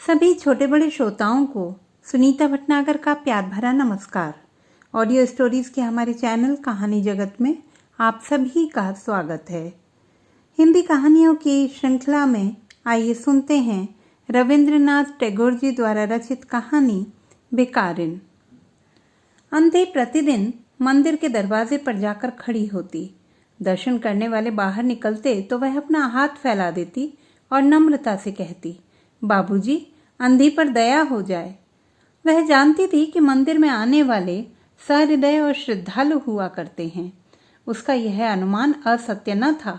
सभी छोटे बड़े श्रोताओं को सुनीता भटनागर का प्यार भरा नमस्कार। ऑडियो स्टोरीज के हमारे चैनल कहानी जगत में आप सभी का स्वागत है। हिंदी कहानियों की श्रृंखला में आइए सुनते हैं रविंद्रनाथ टैगोर जी द्वारा रचित कहानी भिखारिन। अंधी प्रतिदिन मंदिर के दरवाजे पर जाकर खड़ी होती। दर्शन करने वाले बाहर निकलते तो वह अपना हाथ फैला देती और नम्रता से कहती, बाबूजी, अंधी पर दया हो जाए। वह जानती थी कि मंदिर में आने वाले सहृदय और श्रद्धालु हुआ करते हैं। उसका यह अनुमान असत्य न था।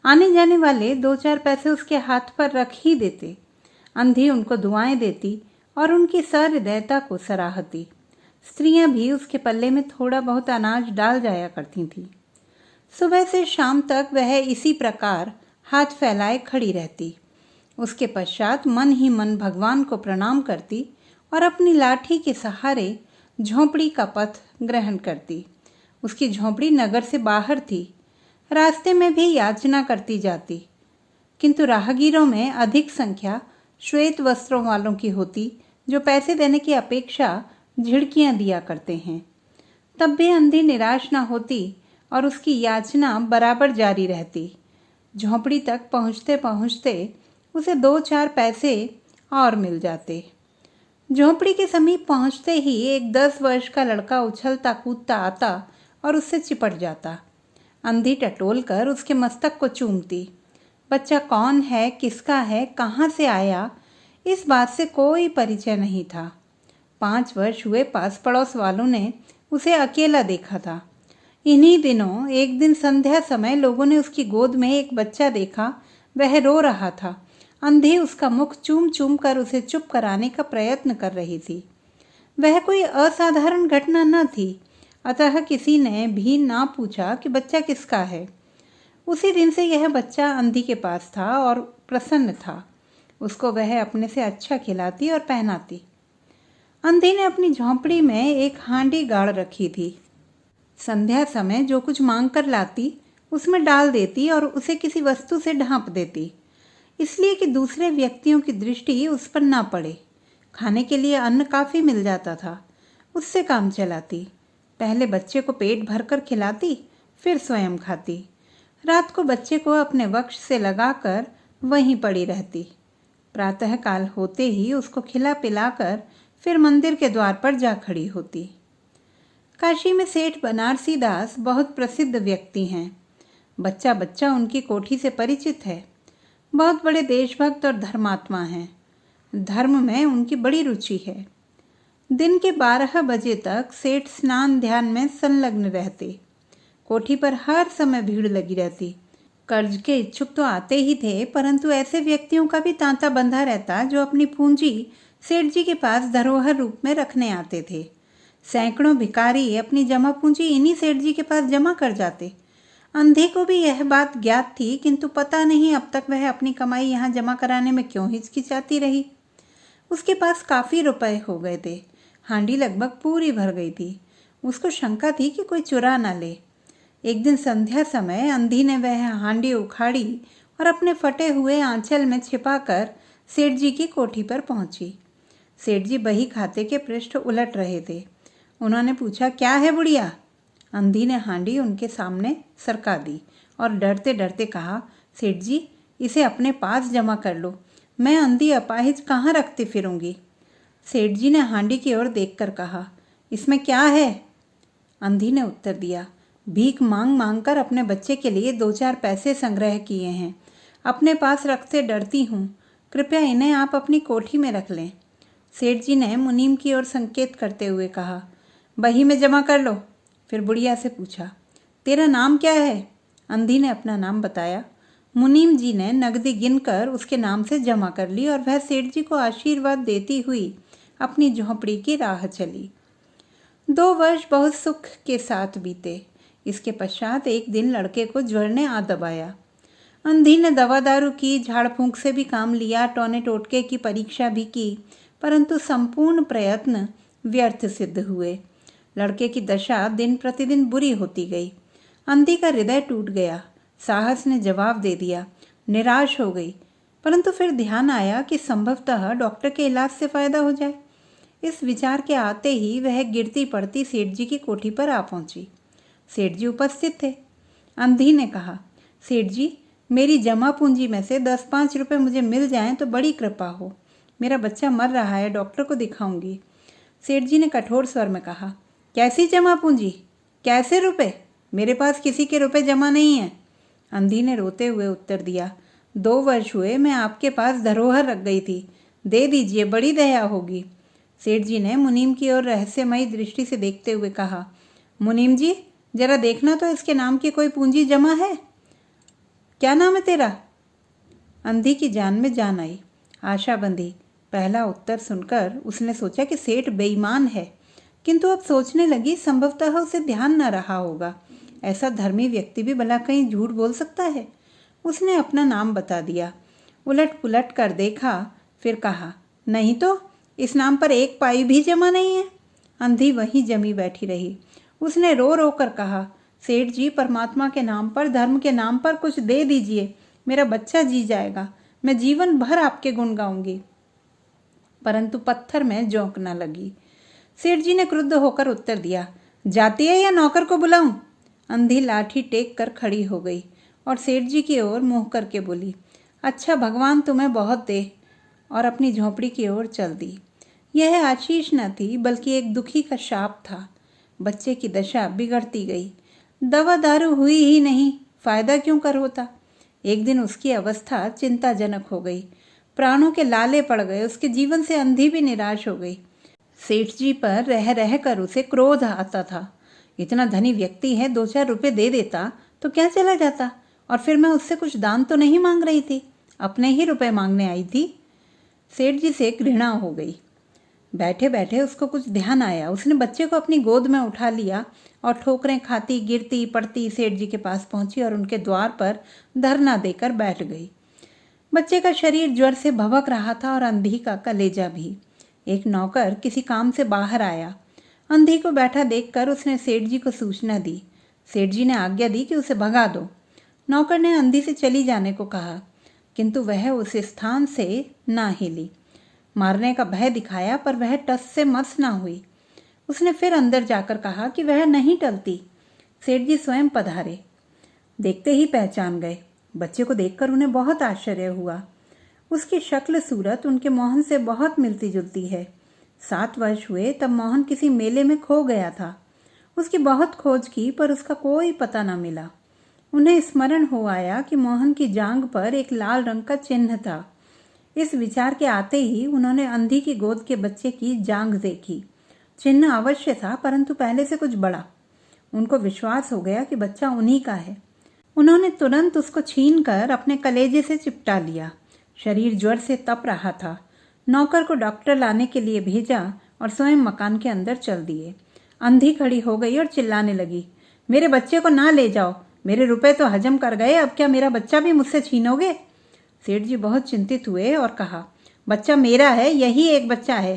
आने जाने वाले 2-4 पैसे उसके हाथ पर रख ही देते। अंधी उनको दुआएं देती और उनकी सहृदयता को सराहती। स्त्रियां भी उसके पल्ले में थोड़ा बहुत अनाज डाल जाया करती थीं। सुबह से शाम तक वह इसी प्रकार हाथ फैलाए खड़ी रहती। उसके पश्चात मन ही मन भगवान को प्रणाम करती और अपनी लाठी के सहारे झोंपड़ी का पथ ग्रहण करती। उसकी झोंपड़ी नगर से बाहर थी। रास्ते में भी याचना करती जाती, किंतु राहगीरों में अधिक संख्या श्वेत वस्त्रों वालों की होती, जो पैसे देने की अपेक्षा झिड़कियां दिया करते हैं। तब भी अंधी निराश न होती और उसकी याचना बराबर जारी रहती। झोंपड़ी तक पहुँचते पहुँचते उसे 2-4 पैसे और मिल जाते। झोंपड़ी के समीप पहुंचते ही एक 10 वर्ष का लड़का उछलता कूदता आता और उससे चिपट जाता। अंधी टटोल कर उसके मस्तक को चूमती। बच्चा कौन है, किसका है, कहाँ से आया, इस बात से कोई परिचय नहीं था। 5 वर्ष हुए पास पड़ोस वालों ने उसे अकेला देखा था। इन्हीं दिनों एक दिन संध्या समय लोगों ने उसकी गोद में एक बच्चा देखा। वह रो रहा था। अंधी उसका मुख चूम चूम कर उसे चुप कराने का प्रयत्न कर रही थी। वह कोई असाधारण घटना न थी, अतः किसी ने भी ना पूछा कि बच्चा किसका है। उसी दिन से यह बच्चा अंधी के पास था और प्रसन्न था। उसको वह अपने से अच्छा खिलाती और पहनाती। अंधी ने अपनी झोंपड़ी में एक हांडी गाड़ रखी थी। संध्या समय जो कुछ मांग कर लाती उसमें डाल देती और उसे किसी वस्तु से ढांप देती, इसलिए कि दूसरे व्यक्तियों की दृष्टि उस पर ना पड़े। खाने के लिए अन्न काफ़ी मिल जाता था। उससे काम चलाती। पहले बच्चे को पेट भरकर खिलाती, फिर स्वयं खाती। रात को बच्चे को अपने वक्ष से लगाकर वहीं पड़ी रहती। प्रातःकाल होते ही उसको खिला पिलाकर फिर मंदिर के द्वार पर जा खड़ी होती। काशी में सेठ बनारसी दास बहुत प्रसिद्ध व्यक्ति हैं। बच्चा बच्चा उनकी कोठी से परिचित है। बहुत बड़े देशभक्त और धर्मात्मा हैं। धर्म में उनकी बड़ी रुचि है। दिन के 12 बजे तक सेठ स्नान ध्यान में संलग्न रहते। कोठी पर हर समय भीड़ लगी रहती। कर्ज के इच्छुक तो आते ही थे, परंतु ऐसे व्यक्तियों का भी तांता बंधा रहता जो अपनी पूंजी सेठ जी के पास धरोहर रूप में रखने आते थे। सैकड़ों भिखारी अपनी जमा पूंजी इन्हीं सेठ जी के पास जमा कर जाते। अंधे को भी यह बात ज्ञात थी, किंतु पता नहीं अब तक वह अपनी कमाई यहाँ जमा कराने में क्यों हिचकिचाती रही। उसके पास काफ़ी रुपए हो गए थे। हांडी लगभग पूरी भर गई थी। उसको शंका थी कि कोई चुरा ना ले। एक दिन संध्या समय अंधी ने वह हांडी उखाड़ी और अपने फटे हुए आंचल में छिपाकर सेठ जी की कोठी पर पहुंची। सेठ जी बही खाते के पृष्ठ उलट रहे थे। उन्होंने पूछा, क्या है बुढ़िया? अंधी ने हांडी उनके सामने सरका दी और डरते डरते कहा, सेठ जी, इसे अपने पास जमा कर लो। मैं अंधी अपाहिज कहाँ रखती फिरूंगी। सेठ जी ने हांडी की ओर देखकर कहा, इसमें क्या है? अंधी ने उत्तर दिया, भीख मांग मांग कर अपने बच्चे के लिए 2-4 पैसे संग्रह किए हैं। अपने पास रखते डरती हूँ। कृपया इन्हें आप अपनी कोठी में रख लें। सेठ जी ने मुनीम की ओर संकेत करते हुए कहा, बही में जमा कर लो। फिर बुढ़िया से पूछा, तेरा नाम क्या है? अंधी ने अपना नाम बताया। मुनीम जी ने नगदी गिनकर उसके नाम से जमा कर ली और वह सेठ जी को आशीर्वाद देती हुई अपनी झोंपड़ी की राह चली। 2 वर्ष बहुत सुख के साथ बीते। इसके पश्चात एक दिन लड़के को ज्वर ने आ दबाया। अंधी ने दवा दारू की, झाड़ फूंक से भी काम लिया, टोने टोटके की परीक्षा भी की, परंतु संपूर्ण प्रयत्न व्यर्थ सिद्ध हुए। लड़के की दशा दिन प्रतिदिन बुरी होती गई। अंधी का हृदय टूट गया। साहस ने जवाब दे दिया। निराश हो गई, परंतु फिर ध्यान आया कि संभवतः डॉक्टर के इलाज से फायदा हो जाए। इस विचार के आते ही वह गिरती पड़ती सेठ जी की कोठी पर आ पहुंची। सेठ जी उपस्थित थे। अंधी ने कहा, सेठ जी, मेरी जमा पूंजी में से 10-5 रुपये मुझे मिल जाएं तो बड़ी कृपा हो। मेरा बच्चा मर रहा है, डॉक्टर को दिखाऊंगी। सेठ जी ने कठोर स्वर में कहा, कैसी जमा पूंजी, कैसे रुपए? मेरे पास किसी के रुपए जमा नहीं है। अंधी ने रोते हुए उत्तर दिया, 2 वर्ष हुए मैं आपके पास धरोहर रख गई थी, दे दीजिए, बड़ी दया होगी। सेठ जी ने मुनीम की ओर रहस्यमयी दृष्टि से देखते हुए कहा, मुनीम जी, जरा देखना तो इसके नाम की कोई पूंजी जमा है। क्या नाम है तेरा? अंधी की जान में जान आई। आशा बंधी। पहला उत्तर सुनकर उसने सोचा कि सेठ बेईमान है, किंतु अब सोचने लगी संभवतः उसे ध्यान न रहा होगा। ऐसा धर्मी व्यक्ति भी भला कहीं झूठ बोल सकता है। उसने अपना नाम बता दिया। उलट पुलट कर देखा, फिर कहा, नहीं तो इस नाम पर 1 पाई भी जमा नहीं है। अंधी वहीं जमी बैठी रही। उसने रो रो कर कहा, सेठ जी, परमात्मा के नाम पर, धर्म के नाम पर कुछ दे दीजिए, मेरा बच्चा जी जाएगा, मैं जीवन भर आपके गुण गाऊंगी। परंतु पत्थर में जोंक न लगी। सेठ जी ने क्रुद्ध होकर उत्तर दिया, जाती है या नौकर को बुलाऊं? अंधी लाठी टेक कर खड़ी हो गई और सेठ जी की ओर मुंह करके बोली, अच्छा भगवान तुम्हें बहुत दे, और अपनी झोंपड़ी की ओर चल दी। यह आशीष न थी बल्कि एक दुखी का शाप था। बच्चे की दशा बिगड़ती गई। दवा दारू हुई ही नहीं, फायदा क्यों कर होता। एक दिन उसकी अवस्था चिंताजनक हो गई। प्राणों के लाले पड़ गए। उसके जीवन से अंधी भी निराश हो गई। सेठ जी पर रह रह कर उसे क्रोध आता था। इतना धनी व्यक्ति है, 2-4 रुपए दे देता तो क्या चला जाता, और फिर मैं उससे कुछ दान तो नहीं मांग रही थी, अपने ही रुपए मांगने आई थी। सेठ जी से घृणा हो गई। बैठे बैठे उसको कुछ ध्यान आया। उसने बच्चे को अपनी गोद में उठा लिया और ठोकरें खाती गिरती पड़ती सेठ जी के पास पहुंची और उनके द्वार पर धरना देकर बैठ गई। बच्चे का शरीर ज्वर से भभक रहा था और अंधी का कलेजा भी। एक नौकर किसी काम से बाहर आया। अंधी को बैठा देखकर उसने सेठ जी को सूचना दी। सेठ जी ने आज्ञा दी कि उसे भगा दो। नौकर ने अंधी से चली जाने को कहा, किंतु वह उस स्थान से ना हिली। मारने का भय दिखाया पर वह टस से मस ना हुई। उसने फिर अंदर जाकर कहा कि वह नहीं टलती। सेठ जी स्वयं पधारे। देखते ही पहचान गए। बच्चे को देखकर उन्हें बहुत आश्चर्य हुआ। उसकी शक्ल सूरत उनके मोहन से बहुत मिलती जुलती है। 7 वर्ष हुए तब मोहन किसी मेले में खो गया था। उसकी बहुत खोज की पर उसका कोई पता न मिला। उन्हें स्मरण हो आया कि मोहन की जांघ पर एक लाल रंग का चिन्ह था। इस विचार के आते ही उन्होंने अंधी की गोद के बच्चे की जांघ देखी। चिन्ह अवश्य था परंतु पहले से कुछ बड़ा। उनको विश्वास हो गया कि बच्चा उन्हीं का है। उन्होंने तुरंत उसको छीनकर अपने कलेजे से चिपटा लिया। शरीर ज्वर से तप रहा था। नौकर को डॉक्टर लाने के लिए भेजा और स्वयं मकान के अंदर चल दिए। अंधी खड़ी हो गई और चिल्लाने लगी, मेरे बच्चे को ना ले जाओ, मेरे रुपए तो हजम कर गए, अब क्या मेरा बच्चा भी मुझसे छीनोगे? सेठ जी बहुत चिंतित हुए और कहा, बच्चा मेरा है, यही एक बच्चा है।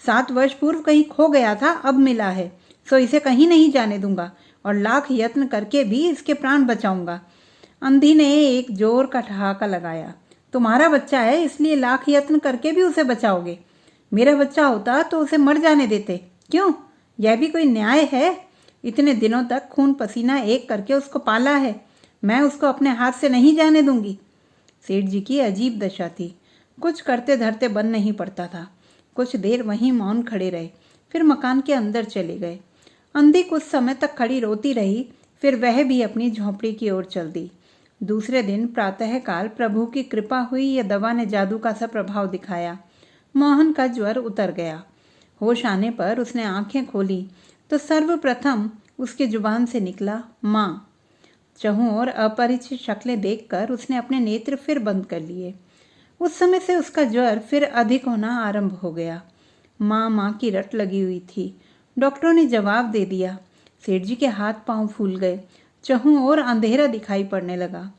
7 वर्ष पूर्व कहीं खो गया था, अब मिला है, सो इसे कहीं नहीं जाने दूंगा और लाख यत्न करके भी इसके प्राण बचाऊंगा। अंधी ने एक जोर का ठहाका लगाया, तुम्हारा बच्चा है इसलिए लाख यत्न करके भी उसे बचाओगे? मेरा बच्चा होता तो उसे मर जाने देते। क्यों, यह भी कोई न्याय है? इतने दिनों तक खून पसीना एक करके उसको पाला है, मैं उसको अपने हाथ से नहीं जाने दूंगी। सेठ जी की अजीब दशा थी। कुछ करते धरते बन नहीं पड़ता था। कुछ देर वहीं मौन खड़े रहे, फिर मकान के अंदर चले गए। अंधी कुछ समय तक खड़ी रोती रही, फिर वह भी अपनी झोंपड़ी की ओर चल दी। दूसरे दिन प्रातःकाल प्रभु की कृपा हुई या दवा ने जादू का सा प्रभाव दिखाया। मोहन का ज्वर उतर गया। होश आने पर उसने आंखें खोली तो सर्वप्रथम उसके जुबान से निकला माँ। चहु और अपरिचित शक्लें देखकर उसने अपने नेत्र फिर बंद कर लिए। उस समय से उसका ज्वर फिर अधिक होना आरंभ हो गया। माँ माँ की रट लगी हुई थी। डॉक्टरों ने जवाब दे दिया। सेठ जी के हाथ पांव फूल गए। चहु और अंधेरा दिखाई पड़ने लगा।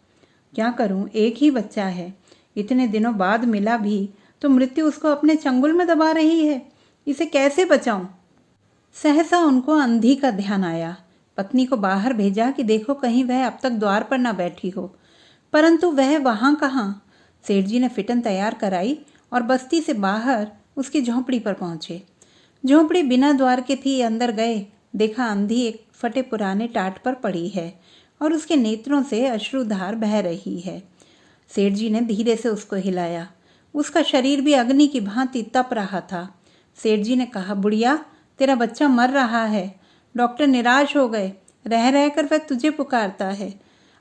क्या करूं, एक ही बच्चा है, इतने दिनों बाद मिला भी तो मृत्यु उसको अपने चंगुल में दबा रही है, इसे कैसे बचाऊं? सहसा उनको अंधी का ध्यान आया। पत्नी को बाहर भेजा कि देखो कहीं वह अब तक द्वार पर न बैठी हो, परंतु वह वहां कहाँ। सेठ जी ने फिटन तैयार कराई और बस्ती से बाहर उसकी झोंपड़ी पर पहुंचे। झोंपड़ी बिना द्वार के थी। अंदर गए, देखा अंधी एक फटे पुराने टाट पर पड़ी है और उसके नेत्रों से अश्रुधार बह रही है। सेठ जी ने धीरे से उसको हिलाया। उसका शरीर भी अग्नि की भांति तप रहा था। सेठ जी ने कहा, बुढ़िया, तेरा बच्चा मर रहा है। डॉक्टर निराश हो गए। रह रहकर वह तुझे पुकारता है।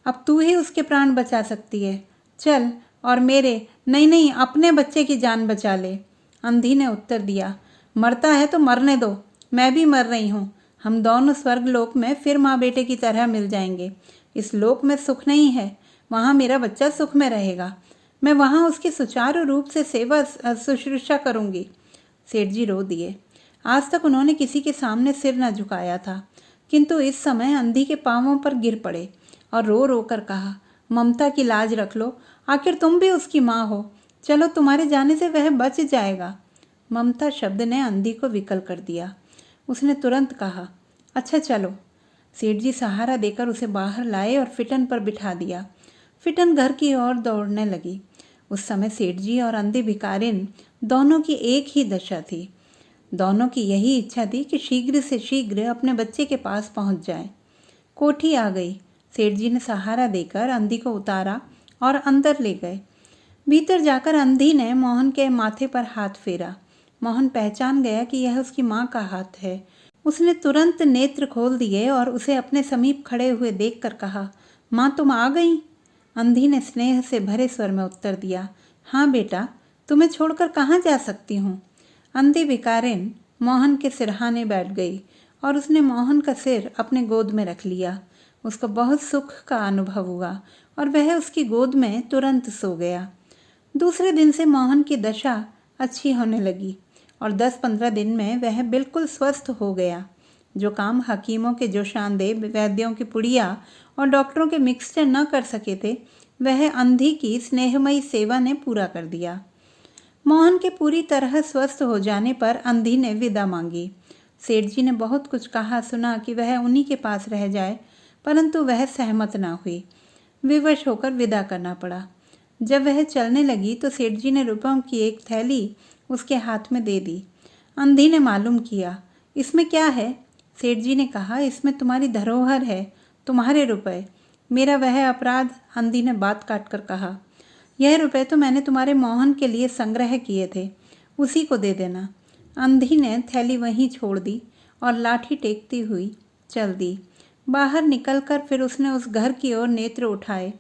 अब तू ही उसके प्राण बचा सकती है। चल और मेरे नहीं, अपने बच्चे की जान बचा ले। अंधी ने उत्तर दिया, मरता है तो मरने दो, मैं भी मर रही हूँ। हम दोनों स्वर्ग लोक में फिर माँ बेटे की तरह मिल जाएंगे। इस लोक में सुख नहीं है, वहाँ मेरा बच्चा सुख में रहेगा। मैं वहाँ उसकी सुचारू रूप से सेवा शुश्रूषा करूँगी। सेठ जी रो दिए। आज तक उन्होंने किसी के सामने सिर न झुकाया था, किंतु इस समय अंधी के पांवों पर गिर पड़े और रो रो कर कहा, ममता की लाज रख लो, आखिर तुम भी उसकी माँ हो। चलो, तुम्हारे जाने से वह बच जाएगा। ममता शब्द ने अंधी को विकल कर दिया। उसने तुरंत कहा, अच्छा चलो। सेठ जी सहारा देकर उसे बाहर लाए और फिटन पर बिठा दिया। फिटन घर की ओर दौड़ने लगी। उस समय सेठ जी और अंधी भिखारिन दोनों की एक ही दशा थी। दोनों की यही इच्छा थी कि शीघ्र से शीघ्र अपने बच्चे के पास पहुंच जाए। कोठी आ गई। सेठ जी ने सहारा देकर अंधी को उतारा और अंदर ले गए। भीतर जाकर अंधी ने मोहन के माथे पर हाथ फेरा। मोहन पहचान गया कि यह उसकी माँ का हाथ है। उसने तुरंत नेत्र खोल दिए और उसे अपने समीप खड़े हुए देखकर कहा, माँ तुम आ गई? अंधी ने स्नेह से भरे स्वर में उत्तर दिया, हाँ बेटा, तुम्हें छोड़कर कहाँ जा सकती हूँ। अंधी भिखारिन मोहन के सिरहाने बैठ गई और उसने मोहन का सिर अपने गोद में रख लिया। उसको बहुत सुख का अनुभव हुआ और वह उसकी गोद में तुरंत सो गया। दूसरे दिन से मोहन की दशा अच्छी होने लगी और 10-15 दिन में वह बिल्कुल स्वस्थ हो गया। जो काम हकीमों के जोशानदेह, वैद्यों की पुड़िया और डॉक्टरों के मिक्सचर न कर सके थे, वह अंधी की स्नेहमयी सेवा ने पूरा कर दिया। मोहन के पूरी तरह स्वस्थ हो जाने पर अंधी ने विदा मांगी। सेठ जी ने बहुत कुछ कहा सुना कि वह उन्हीं के पास रह जाए, परंतु वह सहमत ना हुई। विवश होकर विदा करना पड़ा। जब वह चलने लगी तो सेठ जी ने रुपयों की एक थैली उसके हाथ में दे दी। अंधी ने मालूम किया, इसमें क्या है? सेठ जी ने कहा, इसमें तुम्हारी धरोहर है, तुम्हारे रुपए। मेरा वह अपराध? अंधी ने बात काट कर कहा, यह रुपए तो मैंने तुम्हारे मोहन के लिए संग्रह किए थे, उसी को दे देना। अंधी ने थैली वहीं छोड़ दी और लाठी टेकती हुई चल दी। बाहर निकलकर फिर उसने उस घर की ओर नेत्र उठाए।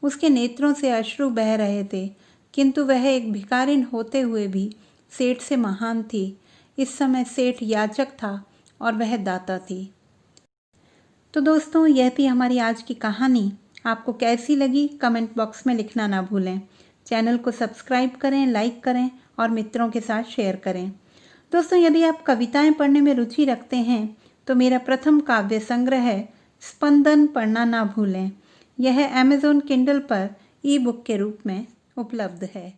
उसके नेत्रों से अश्रु बह रहे थे, किंतु वह एक भिखारिन होते हुए भी सेठ से महान थी। इस समय सेठ याचक था और वह दाता थी। तो दोस्तों, यह थी हमारी आज की कहानी। आपको कैसी लगी कमेंट बॉक्स में लिखना ना भूलें। चैनल को सब्सक्राइब करें, लाइक करें और मित्रों के साथ शेयर करें। दोस्तों, यदि आप कविताएं पढ़ने में रुचि रखते हैं तो मेरा प्रथम काव्य संग्रह है स्पंदन पढ़ना ना भूलें। यह अमेज़न किंडल पर ई बुक के रूप में उपलब्ध है।